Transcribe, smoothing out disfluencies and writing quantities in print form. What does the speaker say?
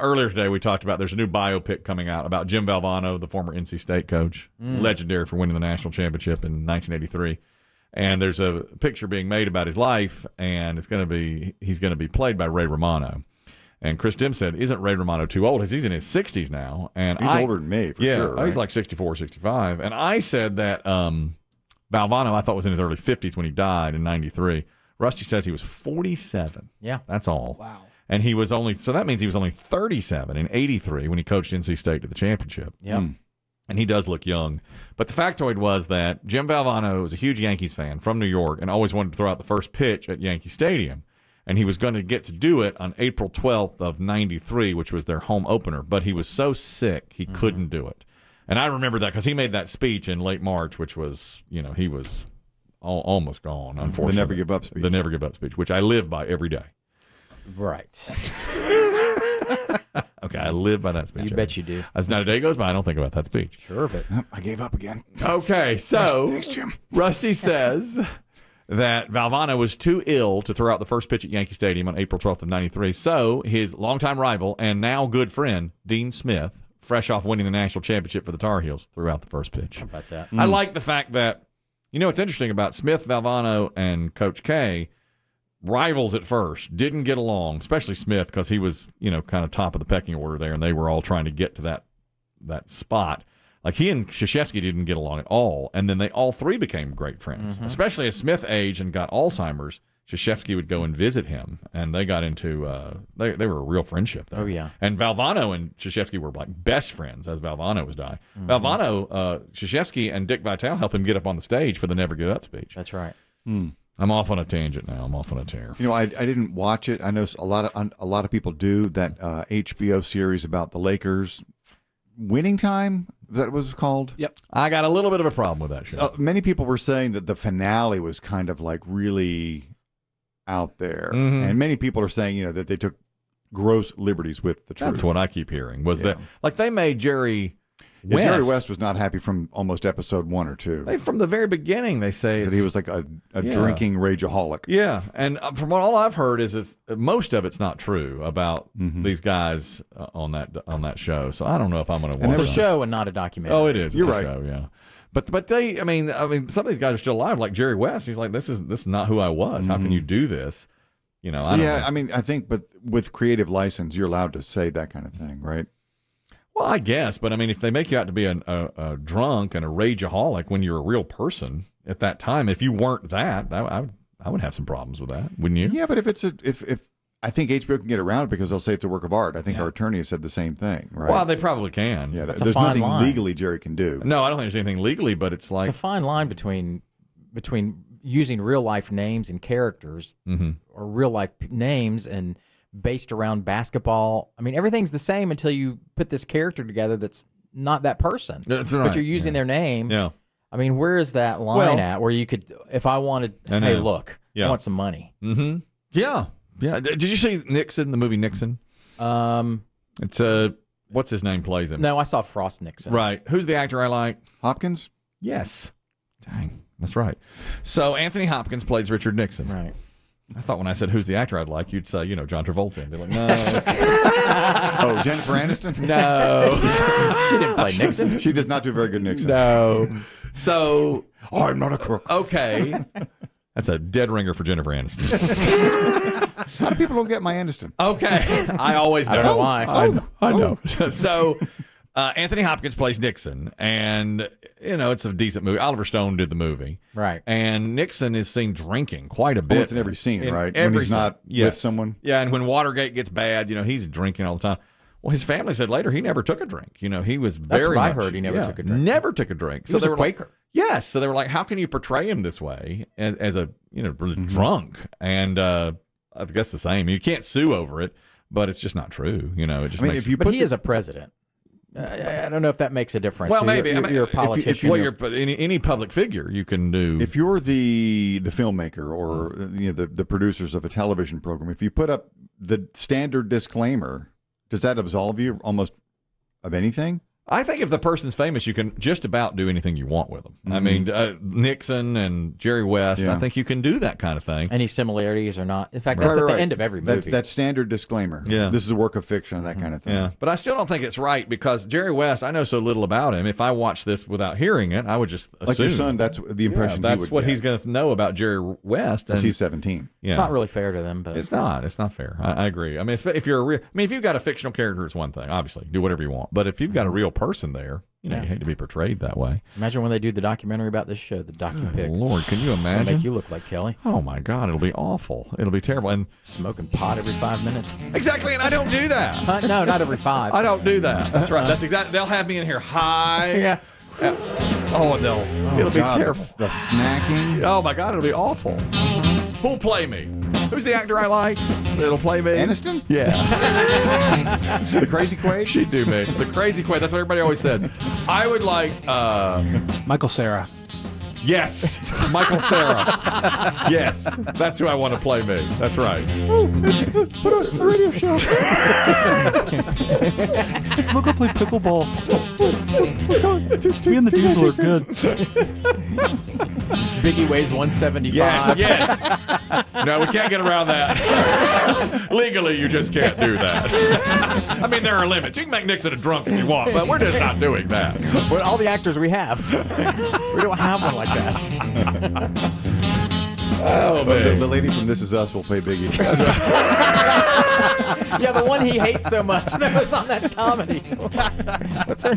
earlier today we talked about there's a new biopic coming out about Jim Valvano, the former NC State coach, legendary for winning the national championship in 1983. And there's a picture being made about his life, and he's going to be played by Ray Romano. And Chris Demm said, isn't Ray Romano too old? He's in his 60s now. And he's older than me, for sure. Right? He's like 64, 65. And I said that Valvano, I thought, was in his early 50s when he died in 93. Rusty says he was 47. Yeah. That's all. Wow. And he was so that means he was only 37 in 83 when he coached NC State to the championship. Yeah. And he does look young. But the factoid was that Jim Valvano was a huge Yankees fan from New York and always wanted to throw out the first pitch at Yankee Stadium. And he was going to get to do it on April 12th of 93, which was their home opener. But he was so sick, he couldn't do it. And I remember that because he made that speech in late March, which was, he was almost gone, unfortunately. The never give up speech. The never give up speech, which I live by every day. Right. Okay, I live by that speech. You bet you do. As not a day goes by, I don't think about that speech. Sure, but I gave up again. Okay, so Thanks, Jim. Rusty says that Valvano was too ill to throw out the first pitch at Yankee Stadium on April 12th of 93. So his longtime rival and now good friend, Dean Smith, fresh off winning the national championship for the Tar Heels, threw out the first pitch. how about that? I like the fact that, what's interesting about Smith, Valvano, and Coach K, rivals at first, didn't get along, especially Smith because he was, kind of top of the pecking order there, and they were all trying to get to that spot. Like he and Krzyzewski didn't get along at all, and then they all three became great friends, especially as Smith aged and got Alzheimer's. Krzyzewski would go and visit him, and they got into they were a real friendship there. Oh, yeah. And Valvano and Krzyzewski were like best friends as Valvano was dying. Valvano, Krzyzewski, and Dick Vitale helped him get up on the stage for the Never Give Up speech. That's right. I'm off on a tangent now. I'm off on a tear. I didn't watch it. I know a lot of people do that HBO series about the Lakers. Winning Time, that was called? Yep. I got a little bit of a problem with that show. Many people were saying that the finale was kind of like really out there. And many people are saying, that they took gross liberties with the truth. That's what I keep hearing, was that, like, they made Jerry West. Jerry West was not happy from almost episode 1 or 2. From the very beginning, they say that he was like a drinking rageaholic. Yeah, and from what all I've heard is most of it's not true about these guys on that show. So I don't know if I'm going to watch it. It's a show and not a documentary. Oh, it is. You're a right. Show, yeah. But they, I mean, some of these guys are still alive. Like Jerry West, he's like, this is not who I was. How can you do this? I don't know. I mean, I think, but with creative license, you're allowed to say that kind of thing, right? Well, I guess, but I mean, if they make you out to be a drunk and a rageaholic when you're a real person at that time, if you weren't that, I would have some problems with that, wouldn't you? Yeah, but if I think HBO can get around it because they'll say it's a work of art. I think our attorney has said the same thing, right? Well, they probably can. Yeah, It's a there's fine nothing line. legally Jerry can do. No, I don't think there's anything legally, but it's like It's a fine line between using real life names and characters or real life names and based around basketball. I mean, everything's the same until you put this character together that's not that person. That's right. But you're using their name. Yeah. I mean, where is that line at where you could, if I wanted, hey, look, I want some money. Mm-hmm. Yeah. Yeah. Did you see Nixon, the movie Nixon? It's what's his name plays him? No, I saw Frost Nixon. Right. Who's the actor I like? Hopkins? Yes. Dang. That's right. So Anthony Hopkins plays Richard Nixon. Right. I thought when I said who's the actor I'd like, you'd say, John Travolta. And be like, no. Oh, Jennifer Aniston? No. She didn't play Nixon. She does not do very good Nixon. No. So. I'm not a crook. Okay. That's a dead ringer for Jennifer Aniston. A lot of people don't get my Aniston. Okay. I always know. I don't know why. I know. So Anthony Hopkins plays Nixon, and, it's a decent movie. Oliver Stone did the movie. Right. And Nixon is seen drinking quite a bit. Almost in every scene, right? Every when he's not with someone. Yeah, and when Watergate gets bad, he's drinking all the time. Well, his family said later he never took a drink. He was very That's what I much- heard. He never took a drink. Never took a drink. He was they a were Quaker. Like, yes. So they were like, how can you portray him this way as a, really drunk? And I guess the same. You can't sue over it, but it's just not true. It just makes But he is a president. I don't know if that makes a difference. Well, maybe. You're a politician. But any public figure, you can do. If you're the filmmaker or the producers of a television program, if you put up the standard disclaimer, does that absolve you almost of anything? I think if the person's famous, you can just about do anything you want with them. I mean, Nixon and Jerry West, I think you can do that kind of thing. Any similarities or not? In fact, that's at the end of every movie. That's that standard disclaimer. Yeah. This is a work of fiction, that kind of thing. Yeah, but I still don't think it's right because Jerry West, I know so little about him. If I watched this without hearing it, I would just assume. Like your son, that's the impression he would that's what get. he's going to know about Jerry West. And, He's 17. Yeah. It's not really fair to them, but It's not. It's not fair. I agree. I mean, if you're if you've got a fictional character, it's one thing. Obviously, do whatever you want. But if you've got a real person there, you hate to be portrayed that way. Imagine when they do the documentary about this show, the docu-pic. Lord, can you It'll imagine? make you look like Kelly. Oh my God, it'll be awful. It'll be terrible. And Smoking pot every 5 minutes. exactly, and I don't do that. No, not every 5. I don't do that. That's right. That's exactly. They'll have me in here high. Yeah. Oh no, it'll be terrible. The snacking. Oh my God, it'll be awful. Who'll play me? Who's the actor I like? That'll play me. Aniston? Yeah. The Crazy Quaid? She'd do me. The Crazy Quaid. That's what everybody always says. I would like. Michael Cera. Yes, Michael Cera. Yes, that's who I want to play me. That's right. Put a radio show. We'll go play pickleball. Me and the Diesel are good. Biggie weighs 175. Yes. No, we can't get around that. Legally, you just can't do that. I mean, there are limits. You can make Nixon a drunk if you want, but we're just not doing that. But all the actors we have, we don't have one like that. Oh, man. The lady from This Is Us will play Biggie. Yeah, the one he hates so much that was on that comedy. What's her?